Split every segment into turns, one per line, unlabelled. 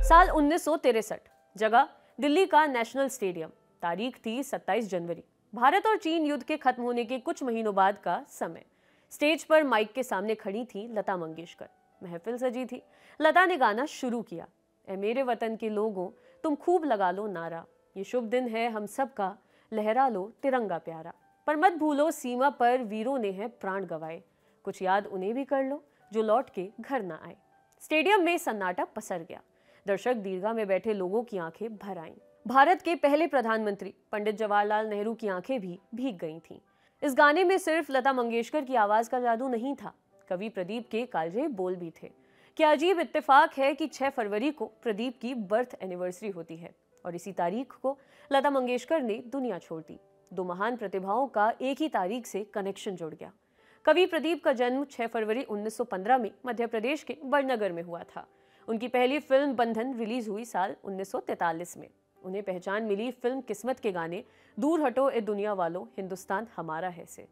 साल 1963, जगह दिल्ली का नेशनल स्टेडियम, तारीख थी 27 जनवरी। भारत और चीन युद्ध के खत्म होने के कुछ महीनों बाद का समय। स्टेज पर माइक के सामने खड़ी थी लता मंगेशकर। महफिल सजी थी। लता ने गाना शुरू किया। ऐ मेरे वतन के लोगों, तुम खूब लगा लो नारा, ये शुभ दिन है हम सब का, लहरा लो तिरंगा प्यारा। पर मत भूलो सीमा पर वीरों ने है प्राण गवाए, कुछ याद उन्हें भी कर लो जो लौट के घर ना आए। स्टेडियम में सन्नाटा पसर गया। दर्शक दीर्घा में बैठे लोगों की आंखें भर आईं। भारत के पहले प्रधानमंत्री पंडित जवाहरलाल नेहरू की आंखें भी भीग गई थीं। इस गाने में सिर्फ लता मंगेशकर की आवाज का जादू नहीं था, कवि प्रदीप के कालजे बोल भी थे। क्या अजीब इत्तेफाक है कि 6 फरवरी को प्रदीप की बर्थ एनिवर्सरी होती है और इसी तारीख को लता मंगेशकर ने दुनिया छोड़ दी। दो महान प्रतिभाओं का एक ही तारीख से कनेक्शन जुड़ गया। कवि प्रदीप का जन्म 6 फरवरी 1915 में मध्य प्रदेश के बड़नगर में हुआ था। उनकी पहली फिल्म बंधन रिलीज हुई साल 1943 में। उन्हें पहचान मिली फिल्म किस्मत के गाने दूर हटो ए दुनिया वालों, हिंदुस्तान हमारा है से।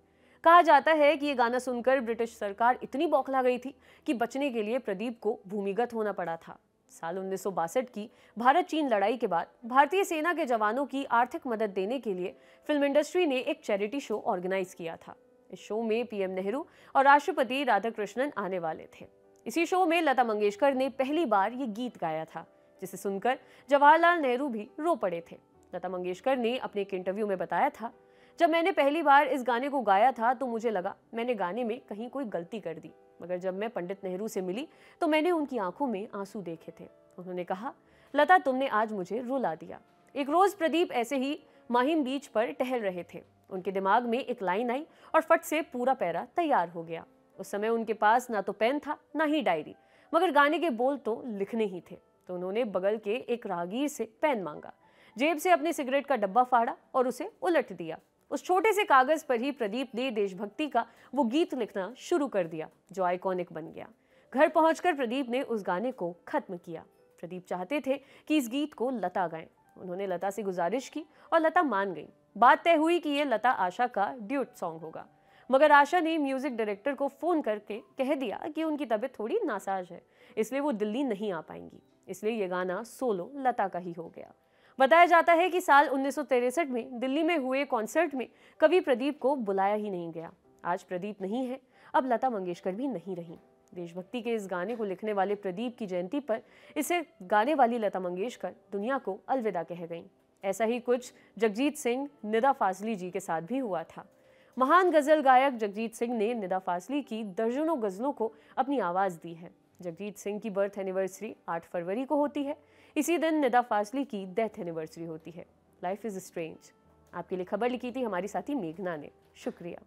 कहा जाता है कि ये गाना सुनकर ब्रिटिश सरकार इतनी बौखला गई थी कि बचने के लिए प्रदीप को भूमिगत होना पड़ा था। साल 1962 की भारत चीन लड़ाई के बाद भारतीय सेना के जवानों की आर्थिक मदद देने के लिए फिल्म इंडस्ट्री ने एक चैरिटी शो ऑर्गेनाइज किया था। इस शो में पीएम नेहरू और राष्ट्रपति राधाकृष्णन आने वाले थे। इसी शो में लता मंगेशकर ने पहली बार ये गीत गाया था, जिसे सुनकर जवाहरलाल नेहरू भी रो पड़े थे। लता मंगेशकर ने अपने एक इंटरव्यू में बताया था, जब मैंने पहली बार इस गाने को गाया था तो मुझे लगा मैंने गाने में कहीं कोई गलती कर दी, मगर जब मैं पंडित नेहरू से मिली तो मैंने उनकी आंखों में आंसू देखे थे। उन्होंने कहा, लता तुमने आज मुझे रुला दिया। एक रोज प्रदीप ऐसे ही माहिम बीच पर टहल रहे थे। उनके दिमाग में एक लाइन आई और फट से पूरा पैरा तैयार हो गया। उस समय उनके पास ना तो पेन था ना ही डायरी, मगर गाने के बोल तो लिखने ही थे। तो उन्होंने बगल के एक राहगीर से पेन मांगा, जेब से अपने सिगरेट का डब्बा फाड़ा और उसे उलट दिया। उस छोटे से कागज पर ही प्रदीप ने देशभक्ति का वो गीत लिखना शुरू कर दिया जो आइकॉनिक बन गया। घर पहुंचकर प्रदीप ने उस गाने को खत्म किया। प्रदीप चाहते थे कि इस गीत को लता गाएं। उन्होंने लता से गुजारिश की और लता मान गई। बात तय हुई कि ये लता आशा का ड्यूट सॉन्ग होगा, मगर आशा ने म्यूजिक डायरेक्टर को फोन करके कह दिया कि उनकी तबीयत थोड़ी नासाज है, इसलिए वो दिल्ली नहीं आ पाएंगी। इसलिए ये गाना सोलो लता का ही हो गया। बताया जाता है कि साल 1963 में दिल्ली में हुए कॉन्सर्ट में कवि प्रदीप को बुलाया ही नहीं गया। आज प्रदीप नहीं है, अब लता मंगेशकर भी नहीं रही। देशभक्ति के इस गाने को लिखने वाले प्रदीप की जयंती पर इसे गाने वाली लता मंगेशकर दुनिया को अलविदा कह गईं। ऐसा ही कुछ जगजीत सिंह, निदा फाजली जी के साथ भी हुआ था। महान गजल गायक जगजीत सिंह ने निदा फाजली की दर्जनों गजलों को अपनी आवाज दी है। जगजीत सिंह की बर्थ एनिवर्सरी 8 फरवरी को होती है। इसी दिन निदा फाजली की डेथ एनिवर्सरी होती है। Life is strange. आपके लिए खबर लिखी थी हमारी साथी मेघना ने। शुक्रिया।